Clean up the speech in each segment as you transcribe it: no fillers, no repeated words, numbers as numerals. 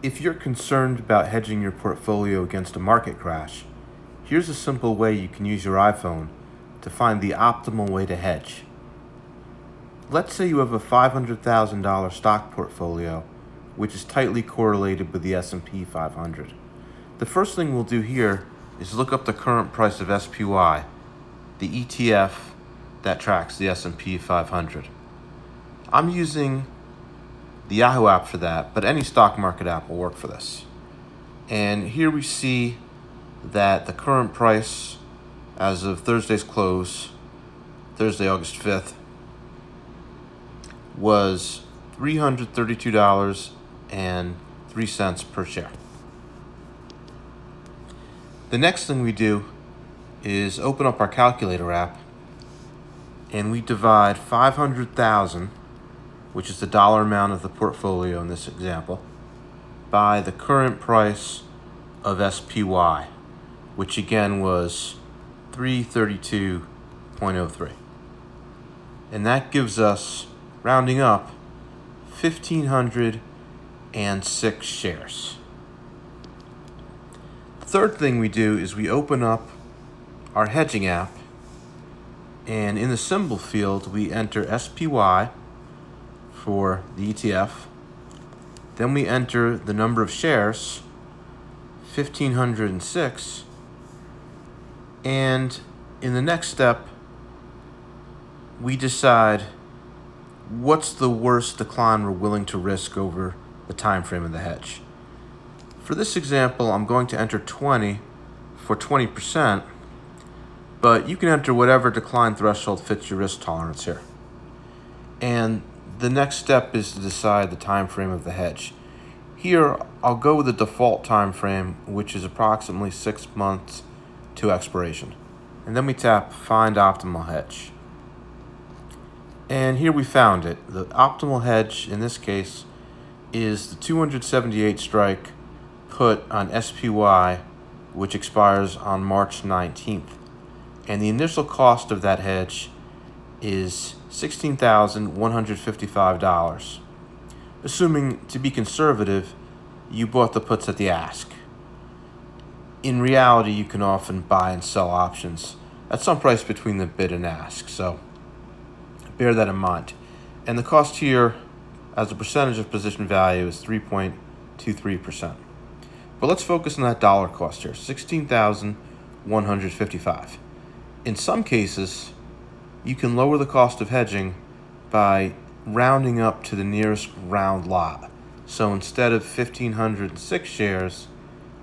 If you're concerned about hedging your portfolio against a market crash, here's a simple way you can use your iPhone to find the optimal way to hedge. Let's say you have a $500,000 stock portfolio, which is tightly correlated with the S&P 500. The first thing we'll do here is look up the current price of SPY, the ETF that tracks the S&P 500. I'm using the Yahoo app for that, but any stock market app will work for this. And here we see that the current price as of Thursday's close, Thursday, August 5th, was $332.03 per share. The next thing we do is open up our calculator app and we divide 500,000, which is the dollar amount of the portfolio in this example, by the current price of SPY, which again was 332.03. And that gives us, rounding up, 1,506 shares. The third thing we do is we open up our hedging app, and in the symbol field we enter SPY for the ETF. Then we enter the number of shares, 1,506, and in the next step we decide what's the worst decline we're willing to risk over the time frame of the hedge. For this example, I'm going to enter 20 for 20%, but you can enter whatever decline threshold fits your risk tolerance here. And the next step is to decide the time frame of the hedge. Here, I'll go with the default time frame, which is approximately 6 months to expiration. And then we tap Find Optimal Hedge. And here we found it. The optimal hedge in this case is the 278 strike put on SPY, which expires on March 19th. And the initial cost of that hedge is $16,155. Assuming, to be conservative, you bought the puts at the ask. In reality, you can often buy and sell options at some price between the bid and ask, so bear that in mind. And the cost here as a percentage of position value is 3.23%. But let's focus on that dollar cost here, $16,155. In some cases, you can lower the cost of hedging by rounding up to the nearest round lot. So instead of 1,506 shares,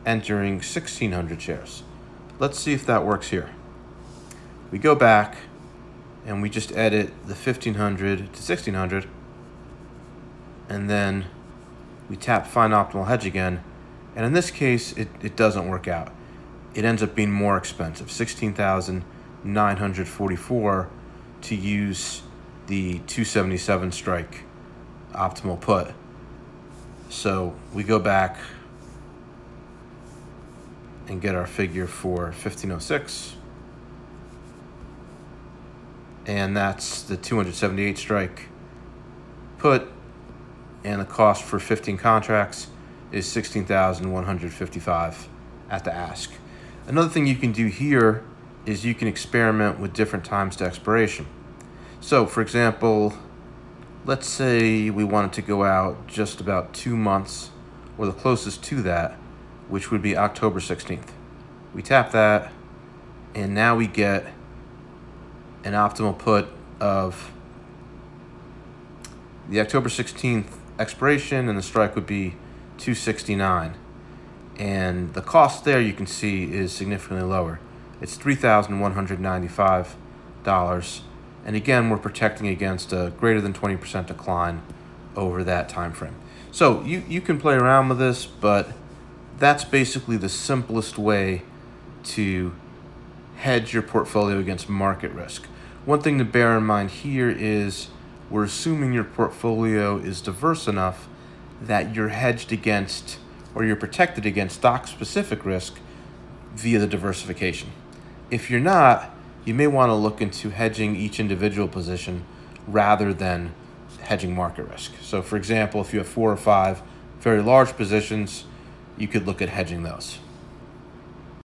entering 1,600 shares. Let's see if that works here. We go back and we just edit the 1,500 to 1,600, and then we tap Find Optimal Hedge again, and in this case it doesn't work out. It ends up being more expensive, $16,944 to use the 277 strike optimal put. So we go back and get our figure for 1,506, and that's the 278 strike put, and the cost for 15 contracts is $16,155 at the ask. Another thing you can do here is you can experiment with different times to expiration. So for example, let's say we wanted to go out just about 2 months, or the closest to that, which would be October 16th. We tap that, and now we get an optimal put of the October 16th expiration, and the strike would be 269. And the cost there, you can see, is significantly lower. It's $3,195. And again, we're protecting against a greater than 20% decline over that time frame. So you can play around with this, but that's basically the simplest way to hedge your portfolio against market risk. One thing to bear in mind here is we're assuming your portfolio is diverse enough that you're hedged against, or you're protected against, stock-specific risk via the diversification. If you're not, you may want to look into hedging each individual position rather than hedging market risk. So for example, if you have 4 or 5 very large positions, you could look at hedging those.